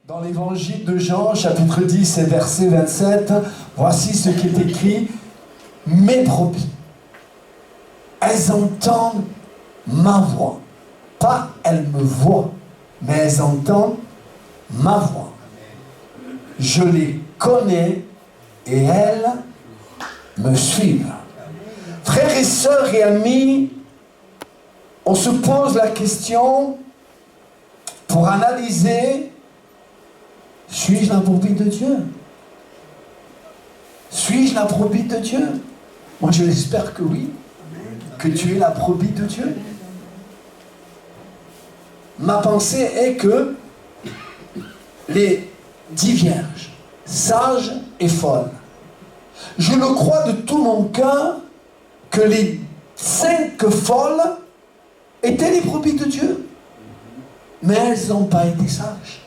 Dans l'évangile de Jean, chapitre 10 et verset 27, voici ce qui est écrit. Mes brebis, elles entendent ma voix. Pas elles me voient, mais elles entendent ma voix. Je les connais et elles me suivent. Frères et sœurs et amis, on se pose la question pour analyser: suis-je la brebis de Dieu? Suis-je la brebis de Dieu? Moi, je l'espère que oui, que tu es la brebis de Dieu. Ma pensée est que les 10 vierges, sages et folles, je le crois de tout mon cœur que les 5 folles étaient les brebis de Dieu. Mais elles n'ont pas été sages.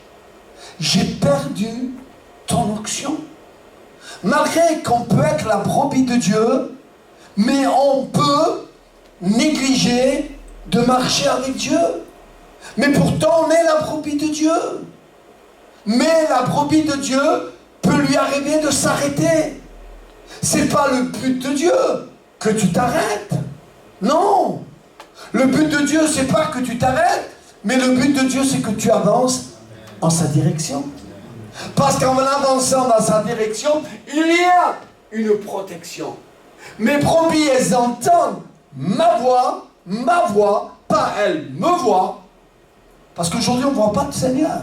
J'ai perdu ton onction. Malgré qu'on peut être la brebis de Dieu, mais on peut négliger de marcher avec Dieu. Mais pourtant, on est la brebis de Dieu. Mais la brebis de Dieu peut lui arriver de s'arrêter. C'est pas le but de Dieu que tu t'arrêtes. Non. Le but de Dieu, c'est pas que tu t'arrêtes, mais le but de Dieu, c'est que tu avances en sa direction. Parce qu'en avançant dans sa direction, il y a une protection. Mes brebis, elles entendent ma voix, pas elles me voient. Parce qu'aujourd'hui, on ne voit pas le Seigneur.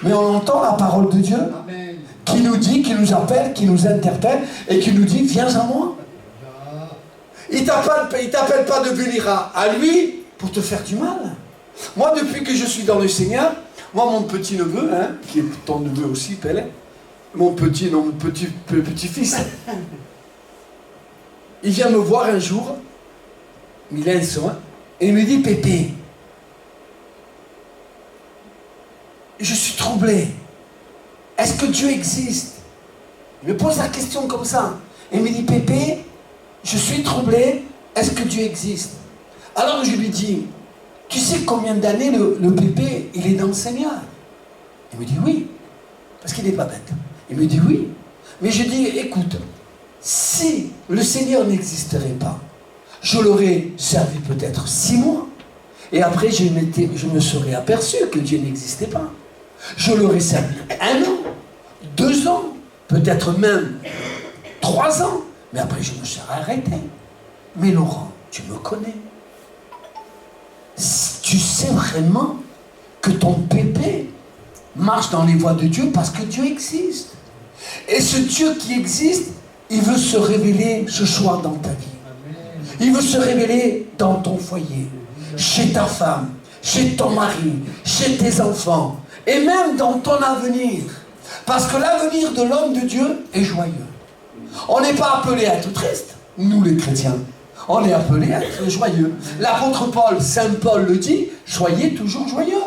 Mais on entend la parole de Dieu. Amen. Qui nous dit, qui nous appelle, qui nous interpelle et qui nous dit: viens à moi. Il ne t'appelle pas de venir à lui pour te faire du mal. Moi, depuis que je suis dans le Seigneur, moi, mon petit-neveu, qui est ton neveu aussi, Pélé, mon petit-fils, il vient me voir un jour, il a un soin, et il me dit: Pépé, je suis troublé. Est-ce que Dieu existe? Il me pose la question comme ça. Et il me dit: Pépé, je suis troublé. Est-ce que Dieu existe? Alors je lui dis: tu sais combien d'années le Pépé, il est dans le Seigneur? Il me dit: oui. Parce qu'il n'est pas bête. Il me dit: oui. Mais je dis: écoute, si le Seigneur n'existerait pas, je l'aurais servi peut-être 6 mois. Et après, je me serais aperçu que Dieu n'existait pas. Je l'aurais servi 1 an, 2 ans, peut-être même 3 ans. Mais après, je me serais arrêté. Mais Laurent, tu me connais. Tu sais vraiment que ton Pépé marche dans les voies de Dieu parce que Dieu existe. Et ce Dieu qui existe, il veut se révéler ce soir dans ta vie. Il veut se révéler dans ton foyer, chez ta femme, chez ton mari, chez tes enfants, et même dans ton avenir. Parce que l'avenir de l'homme de Dieu est joyeux. On n'est pas appelé à être triste, nous les chrétiens. On est appelé à être joyeux. L'apôtre Paul, Saint Paul le dit: soyez toujours joyeux.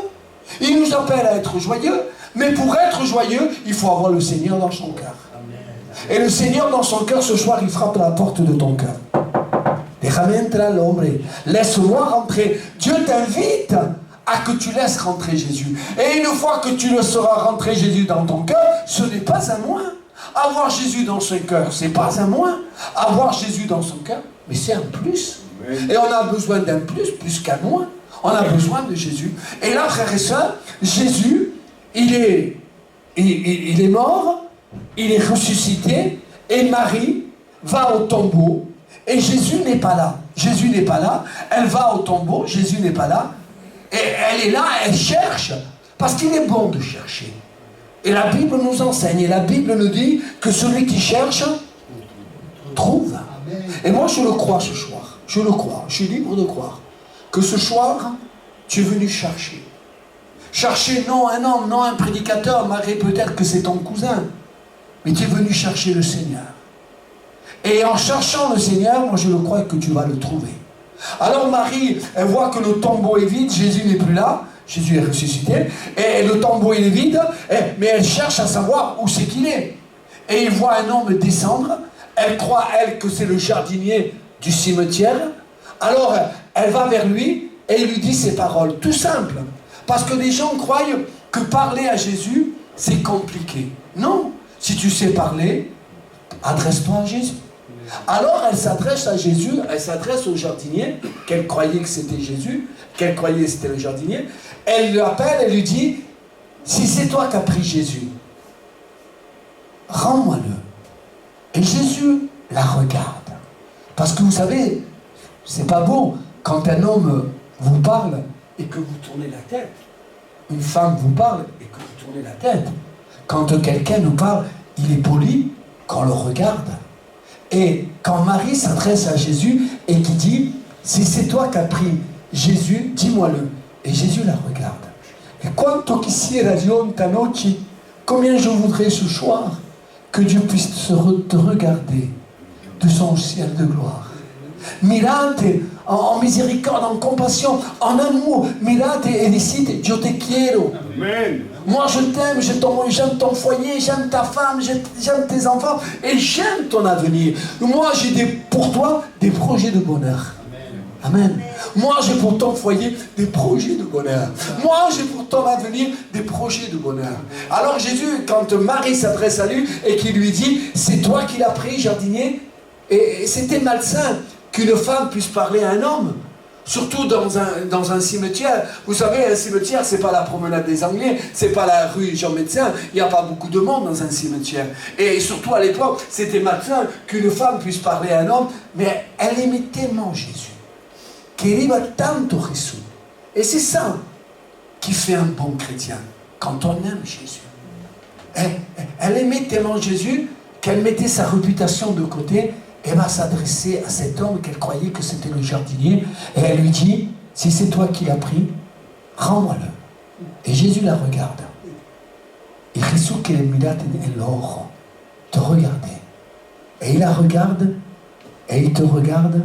Il nous appelle à être joyeux, mais pour être joyeux, il faut avoir le Seigneur dans son cœur. Et le Seigneur dans son cœur, ce soir, il frappe à la porte de ton cœur. Laisse-moi rentrer. Dieu t'invite à que tu laisses rentrer Jésus. Et une fois que tu le seras rentrer Jésus dans ton cœur, ce n'est pas un moins. Avoir Jésus dans son cœur, c'est pas un moins. Avoir Jésus dans son cœur, mais c'est un plus. Et on a besoin d'un plus qu'un moins. On a besoin de Jésus. Et là, frères et sœurs, Jésus, il est mort, il est ressuscité, et Marie va au tombeau, et Jésus n'est pas là. Jésus n'est pas là, elle va au tombeau, Jésus n'est pas là, et elle est là, elle cherche, parce qu'il est bon de chercher. Et la Bible nous enseigne, et la Bible nous dit que celui qui cherche, trouve. Et moi je le crois ce soir, je le crois, je suis libre de croire, que ce soir, tu es venu chercher. Chercher non un homme, non un prédicateur, Marie, peut-être que c'est ton cousin, mais tu es venu chercher le Seigneur. Et en cherchant le Seigneur, moi je le crois que tu vas le trouver. Alors Marie, elle voit que le tombeau est vide, Jésus n'est plus là, Jésus est ressuscité, et le tombeau il est vide, mais elle cherche à savoir où c'est qu'il est. Et il voit un homme descendre, elle croit, elle, que c'est le jardinier du cimetière. Alors elle va vers lui et il lui dit ces paroles, tout simples. Parce que les gens croient que parler à Jésus, c'est compliqué. Non, si tu sais parler, adresse-toi à Jésus. Alors elle s'adresse à Jésus, elle s'adresse au jardinier, qu'elle croyait que c'était Jésus, qu'elle croyait que c'était le jardinier. Elle l'appelle, elle lui dit, si c'est toi qui as pris Jésus, rends-moi-le. Et Jésus la regarde. Parce que vous savez, c'est pas beau quand un homme vous parle et que vous tournez la tête. Une femme vous parle et que vous tournez la tête. Quand quelqu'un nous parle, il est poli qu'on le regarde. Et quand Marie s'adresse à Jésus et qui dit, si c'est toi qui as pris Jésus, dis-moi-le. Et Jésus la regarde. Et quanto quisiera Dios ta noche, combien je voudrais ce soir que Dieu puisse te regarder de son ciel de gloire. Mirante en miséricorde, en compassion, en amour. Mirate et décide, je te quiero. Amen. Moi je t'aime, j'aime ton foyer, j'aime ta femme, j'aime tes enfants et j'aime ton avenir. Moi j'ai pour toi des projets de bonheur. Amen. Moi j'ai pour ton foyer des projets de bonheur. Moi j'ai pour ton avenir des projets de bonheur. Alors Jésus, quand Marie s'adresse à lui et qu'il lui dit, c'est toi qui l'as pris, jardinier, et c'était malsain qu'une femme puisse parler à un homme. Surtout dans un cimetière. Vous savez, un cimetière, c'est pas la promenade des Anglais, c'est pas la rue Jean Médecin, il n'y a pas beaucoup de monde dans un cimetière. Et surtout à l'époque, c'était malsain qu'une femme puisse parler à un homme, mais elle aimait tellement Jésus. Queriva tanto Jésus. Et c'est ça qui fait un bon chrétien, quand on aime Jésus. Elle aimait tellement Jésus qu'elle mettait sa réputation de côté. Elle va s'adresser à cet homme qu'elle croyait que c'était le jardinier et elle lui dit, si c'est toi qui l'as pris, rends-moi-le. Et Jésus la regarde. Et Jésus qui le mirate en l'or, te regardait. Et il la regarde, et il te regarde,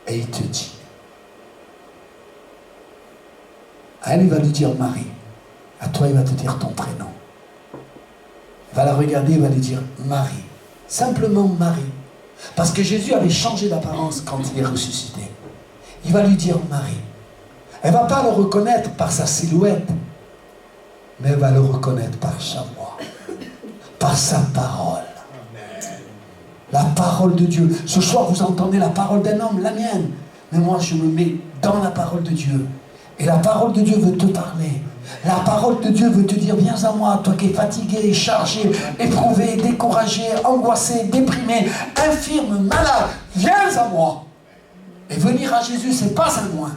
et il te dit. À elle, il va lui dire Marie. À toi, il va te dire ton prénom. Il va la regarder, il va lui dire Marie. Simplement Marie. Parce que Jésus avait changé d'apparence quand il est ressuscité. Il va lui dire Marie. Elle ne va pas le reconnaître par sa silhouette, mais elle va le reconnaître par sa voix, par sa parole. La parole de Dieu. Ce soir, vous entendez la parole d'un homme, la mienne. Mais moi, je me mets dans la parole de Dieu. Et la parole de Dieu veut te parler. La parole de Dieu veut te dire, viens à moi, toi qui es fatigué, chargé, éprouvé, découragé, angoissé, déprimé, infirme, malade, viens à moi. Et venir à Jésus, c'est pas un moins.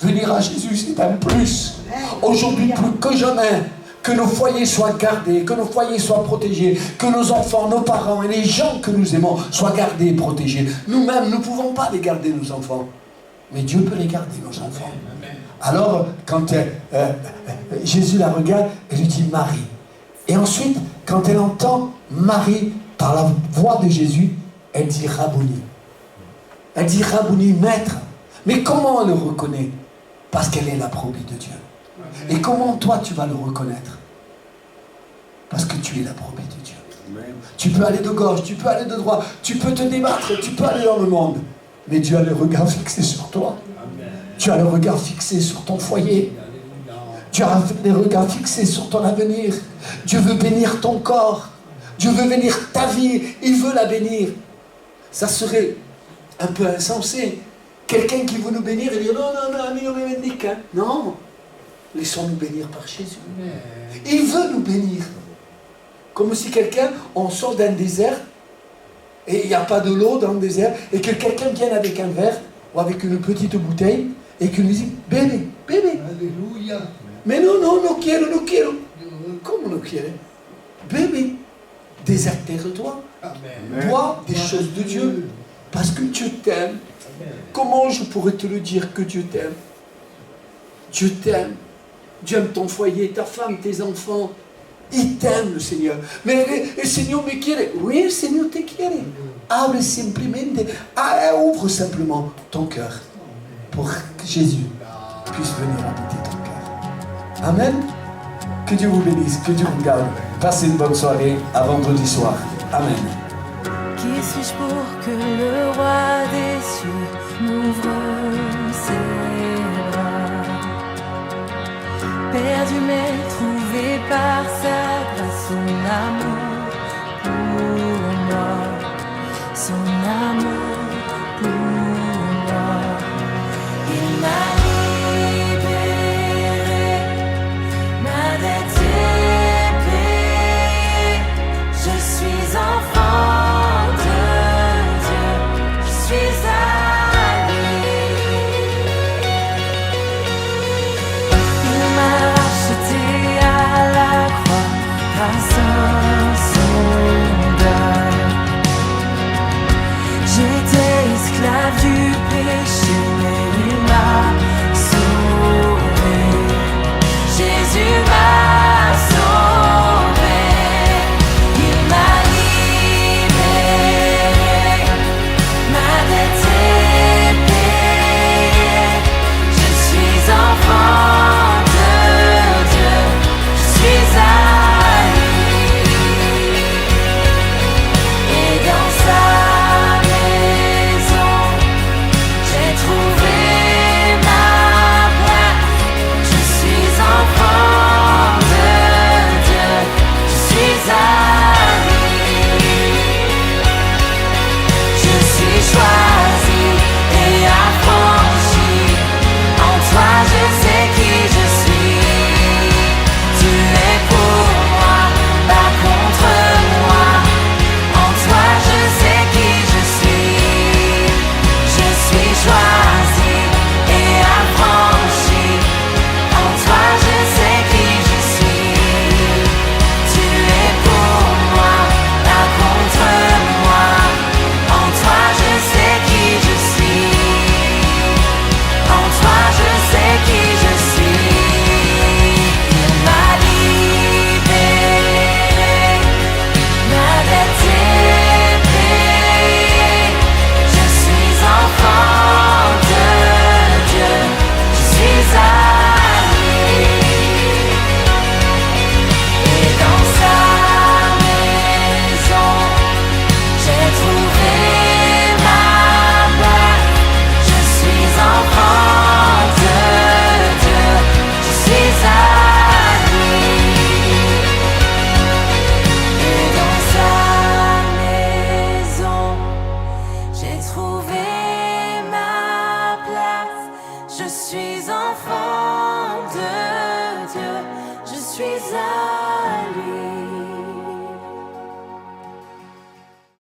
Venir à Jésus, c'est un plus. Aujourd'hui, plus que jamais, que nos foyers soient gardés, que nos foyers soient protégés, que nos enfants, nos parents et les gens que nous aimons soient gardés et protégés. Nous-mêmes, nous ne pouvons pas les garder, nos enfants. Mais Dieu peut les garder, nos enfants. Alors, quand Jésus la regarde, elle lui dit Marie. Et ensuite, quand elle entend Marie par la voix de Jésus, elle dit Rabouni. Elle dit Rabouni, maître. Mais comment elle le reconnaît? Parce qu'elle est la brebis de Dieu. Et comment toi tu vas le reconnaître? Parce que tu es la brebis de Dieu. Tu peux aller de gauche, tu peux aller de droite, tu peux te débattre, tu peux aller dans le monde. Mais Dieu a le regard fixé sur toi. Tu as le regard fixé sur ton foyer. Tu as le regard fixé sur ton avenir. Dieu veut bénir ton corps. Dieu veut bénir ta vie. Il veut la bénir. Ça serait un peu insensé. Quelqu'un qui veut nous bénir et dire non, non, non, amigo me bendica. Non. Laissons-nous bénir par Jésus. Il veut nous bénir. Comme si quelqu'un, on sort d'un désert et il n'y a pas de l'eau dans le désert et que quelqu'un vienne avec un verre ou avec une petite bouteille et qu'il nous dise bébé, bébé. Alléluia. Mais non, non, no quiero, no quiero. Comment no quiere? Bébé, désaltère-toi. Bois des choses de Dieu parce que Dieu t'aime. Comment je pourrais te le dire que Dieu t'aime? Dieu t'aime. Dieu aime ton foyer, ta femme, tes enfants. Il t'aime, le Seigneur. Mais le Seigneur me quiere. Oui, le Seigneur te quiere. Abre simplemente. Ouvre simplement ton cœur pour que Jésus puisse venir habiter ton cœur. Amen. Que Dieu vous bénisse, que Dieu vous garde. Passez une bonne soirée. À vendredi soir. Amen. Qui suis-je pour que le roi des cieux m'ouvre ses bras? Perdu mais trouvé par sa grâce. son amour pour moi, son amour pour moi. Il m'a libéré, ma dette est payée. Je suis enfant de Dieu, je suis à lui. Il m'a racheté à la croix grâce à son deuil. J'étais esclave du péché, mais il m'a sauvé. Jésus m'a sauvé. Il m'a libéré, ma dette est payée. Je suis enfant de Dieu, je suis à lui. Et dans sa maison, j'ai trouvé ma place. Je suis enfant de Dieu, je suis à lui. Je suis choisi et affranchi. En toi je sais qui je suis. Tu es pour moi, pas contre moi. En toi je sais qui je suis. Je suis choisi et affranchi. En toi je sais qui je suis. Tu es pour moi, pas contre moi. En toi je sais qui je suis. En toi je sais qui je suis. Il m'a libéré, ma dette est payée. Je suis enfant de Dieu, je suis à lui. Et dans sa maison, j'ai trouvé ma place. Je suis enfant de Dieu, je suis à lui. Et dans sa maison, j'ai trouvé ma place. Je suis enfant de Dieu, je suis à